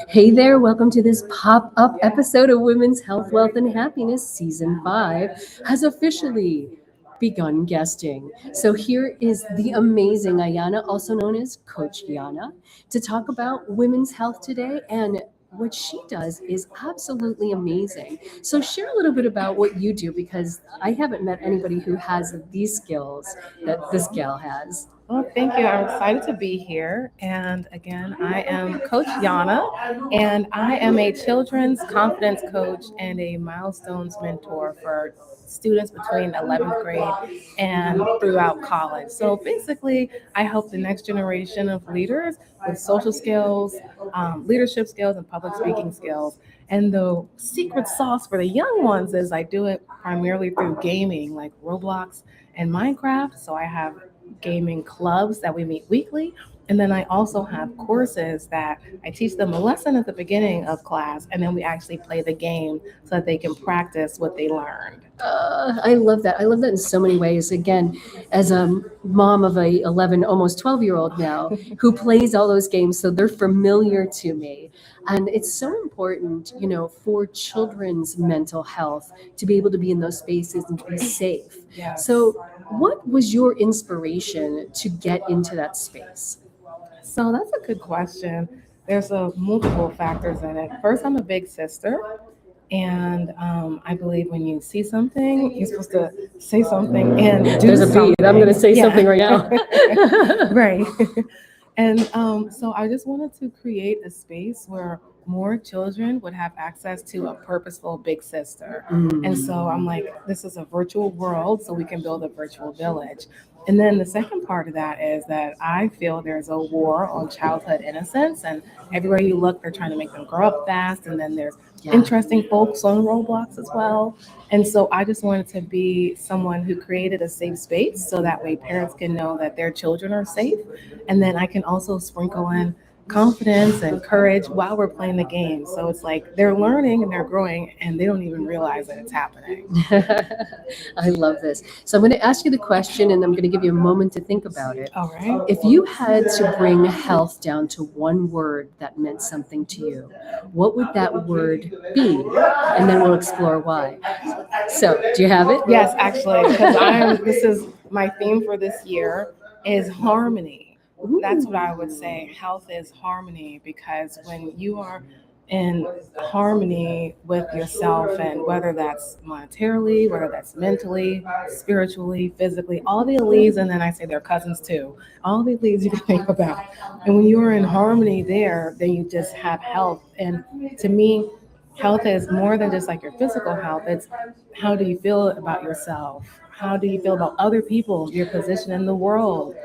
Hey there, welcome to this pop up episode of Women's Health, Wealth, and Happiness. Season 5 has officially begun guesting. So here is the amazing Ayana, also known as Coach Yana, to talk about women's health today. And what she does is absolutely amazing. So share a little bit about what you do because I haven't met anybody who has these skills that this gal has. Well, thank you. I'm excited to be here. And again, I am Coach Yana, and I am a children's confidence coach and a milestones mentor for students between 11th grade and throughout college. So basically, I help the next generation of leaders with social skills, leadership skills, and public speaking skills. And the secret sauce for the young ones is I do it primarily through gaming like Roblox and Minecraft. So I have gaming clubs that we meet weekly. And then I also have courses that I teach them a lesson at the beginning of class, and then we actually play the game so that they can practice what they learned. I love that. I love that in so many ways. Again, as a mom of a 11, almost 12-year-old now who plays all those games, so they're familiar to me. And it's so important, for children's mental health to be able to be in those spaces and to be safe. Yes. So, what was your inspiration to get into that space? So that's a good question. There's multiple factors in it. First, I'm a big sister. And I believe when you see something, you're supposed to say something and do There's a something. beat. I'm going to say Yeah. something right now. Right. And so I just wanted to create a space where more children would have access to a purposeful big sister. And so I'm like, this is a virtual world, so we can build a virtual village. And then the second part of that is that I feel there's a war on childhood innocence, and everywhere you look, they're trying to make them grow up fast. And then there's Yeah. interesting folks on Roblox as well. And so I just wanted to be someone who created a safe space so that way parents can know that their children are safe. And then I can also sprinkle in confidence and courage while we're playing the game. So it's like they're learning and they're growing and they don't even realize that it's happening. I love this. So I'm going to ask you the question and I'm going to give you a moment to think about it. All right. If you had to bring health down to one word that meant something to you, what would that word be? And then we'll explore why. So, do you have it? Yes, actually, because this is my theme for this year is harmony. That's what I would say. Health is harmony because when you are in harmony with yourself, and whether that's monetarily, whether that's mentally, spiritually, physically, all the leads, and then I say they're cousins too, all the leads you can think about. And when you're in harmony there, then you just have health. And to me, health is more than just like your physical health. It's how do you feel about yourself? How do you feel about other people, your position in the world?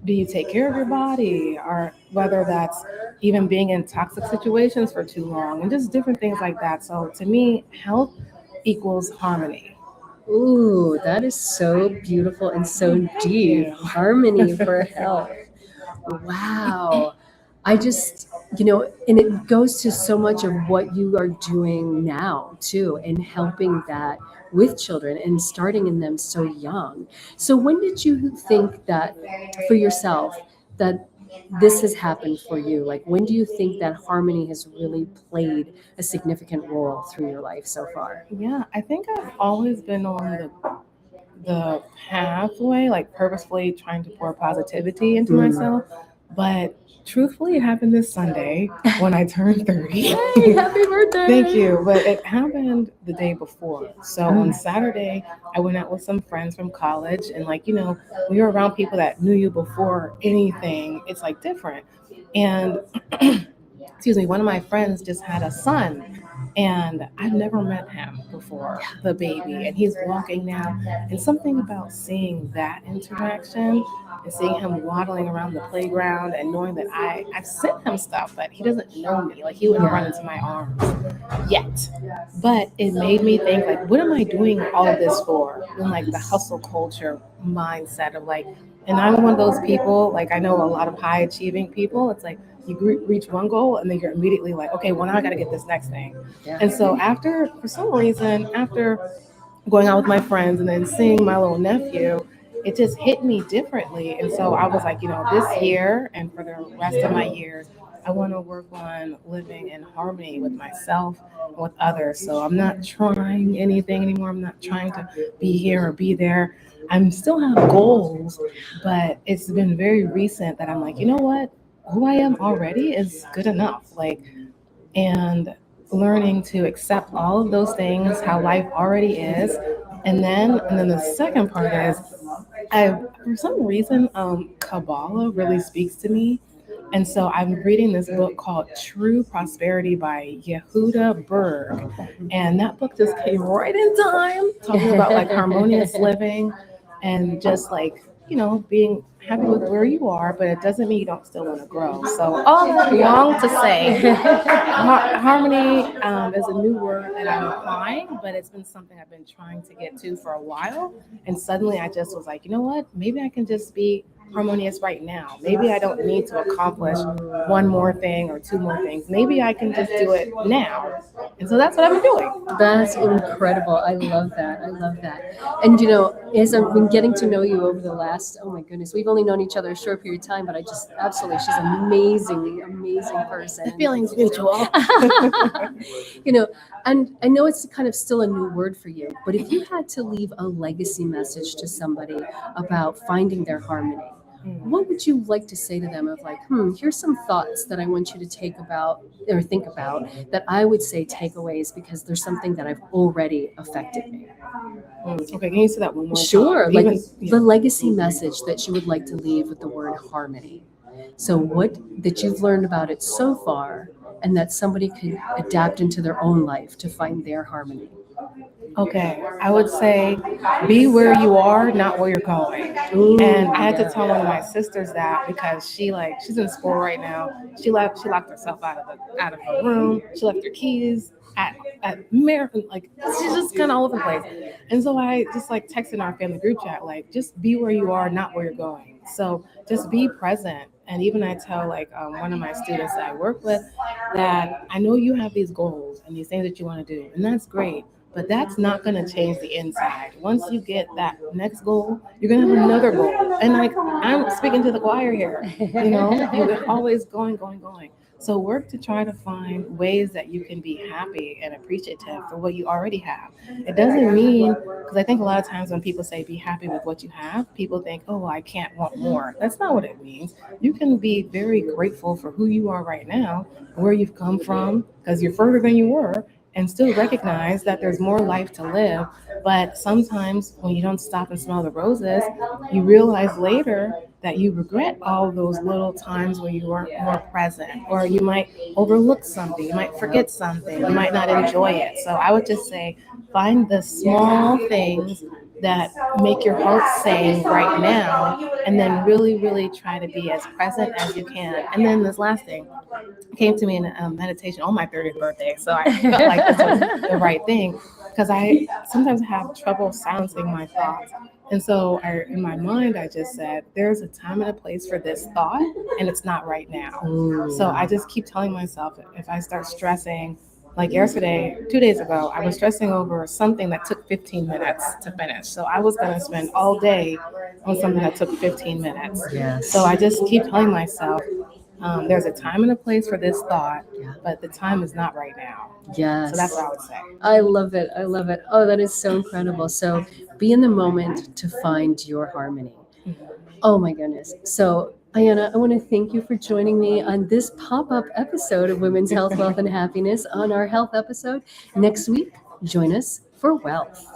Do you take care of your body? Or whether that's even being in toxic situations for too long and just different things like that. So to me, health equals harmony. Ooh, that is so beautiful and so deep. Yeah. Harmony for health. Wow. I just, and it goes to so much of what you are doing now, too, and helping that with children and starting in them so young. So, when did you think that for yourself that this has happened for you? Like, when do you think that harmony has really played a significant role through your life so far? Yeah, I think I've always been on the pathway, like purposefully trying to pour positivity into myself. But truthfully, it happened this Sunday when I turned 30. Hey, happy birthday! Thank you. But it happened the day before. So on Saturday, I went out with some friends from college. And, like, when you're around people that knew you before anything, it's like different. And excuse me, one of my friends just had a son, and I've never met him before, the baby, and he's walking now. And something about seeing that interaction and seeing him waddling around the playground and knowing that I've sent him stuff, but he doesn't know me. Like, he wouldn't run into my arms yet. But it made me think, like, what am I doing all of this for? And like the hustle culture mindset of like, and I'm one of those people, like I know a lot of high achieving people. It's like you reach one goal and then you're immediately like, okay, well now I got to get this next thing. Yeah. And so for some reason, after going out with my friends and then seeing my little nephew, it just hit me differently. And so I was like, this year and for the rest of my years, I want to work on living in harmony with myself and with others. So I'm not trying anything anymore. I'm not trying to be here or be there. I'm still have goals, but it's been very recent that I'm like, you know what? Who I am already is good enough. Like, and learning to accept all of those things, how life already is. And then the second part is I, for some reason, Kabbalah really speaks to me. And so I'm reading this book called True Prosperity by Yehuda Berg. And that book just came right in time, talking about like harmonious living and just like, being happy with where you are, but it doesn't mean you don't still want to grow. So all that long to say, harmony is a new word that I'm applying, but it's been something I've been trying to get to for a while. And suddenly I just was like, you know what? Maybe I can just be harmonious right now. Maybe I don't need to accomplish one more thing or two more things. Maybe I can just do it now. And so that's what I've been doing. That's incredible. I love that. I love that. And as I've been getting to know you over the last, oh my goodness, we've only known each other a short period of time, but I just absolutely, she's an amazing, amazing person. The feeling's mutual. And I know it's kind of still a new word for you, but if you had to leave a legacy message to somebody about finding their harmony, what would you like to say to them of like, here's some thoughts that I want you to take about or think about that I would say takeaways because there's something that I've already affected me. Okay, can you say that one more time? Sure. Like Yeah. the legacy message that you would like to leave with the word harmony. So what that you've learned about it so far and that somebody could adapt into their own life to find their harmony. Okay, I would say be where you are, not where you're going. Ooh, And I had to yeah. tell one of my sisters that because she's in school right now. She locked herself out of her room. She left her keys at American, like she's just kind of all over the place. And so I just like texted our family group chat, like just be where you are, not where you're going. So just be present. And even I tell like one of my students that I work with that I know you have these goals and these things that you want to do, and that's great. But that's not going to change the inside. Once you get that next goal, you're going to have another goal. And like I'm speaking to the choir here, you're always going, going, going. So work to try to find ways that you can be happy and appreciative for what you already have. It doesn't mean, because I think a lot of times when people say be happy with what you have, people think, oh, I can't want more. That's not what it means. You can be very grateful for who you are right now, where you've come from, because you're further than you were, and still recognize that there's more life to live. But sometimes when you don't stop and smell the roses, you realize later that you regret all those little times where you weren't more present, or you might overlook something, you might forget something, you might not enjoy it. So I would just say find the small things that make your heart sing right now, and then really, really try to be as present as you can. And then this last thing came to me in a meditation on my 30th birthday. So I felt like this was the right thing because I sometimes have trouble silencing my thoughts. And so in my mind, I just said, there's a time and a place for this thought, and it's not right now. So I just keep telling myself, if I start stressing, like yesterday, 2 days ago, I was stressing over something that took 15 minutes to finish. So I was going to spend all day on something that took 15 minutes. Yes. So I just keep telling myself, there's a time and a place for this thought, but the time is not right now. Yes. So that's what I would say. I love it. I love it. Oh, that is so incredible. So be in the moment to find your harmony. Oh my goodness. So Ayana, I want to thank you for joining me on this pop-up episode of Women's Health, Wealth, and Happiness. On our health episode next week, join us for wealth.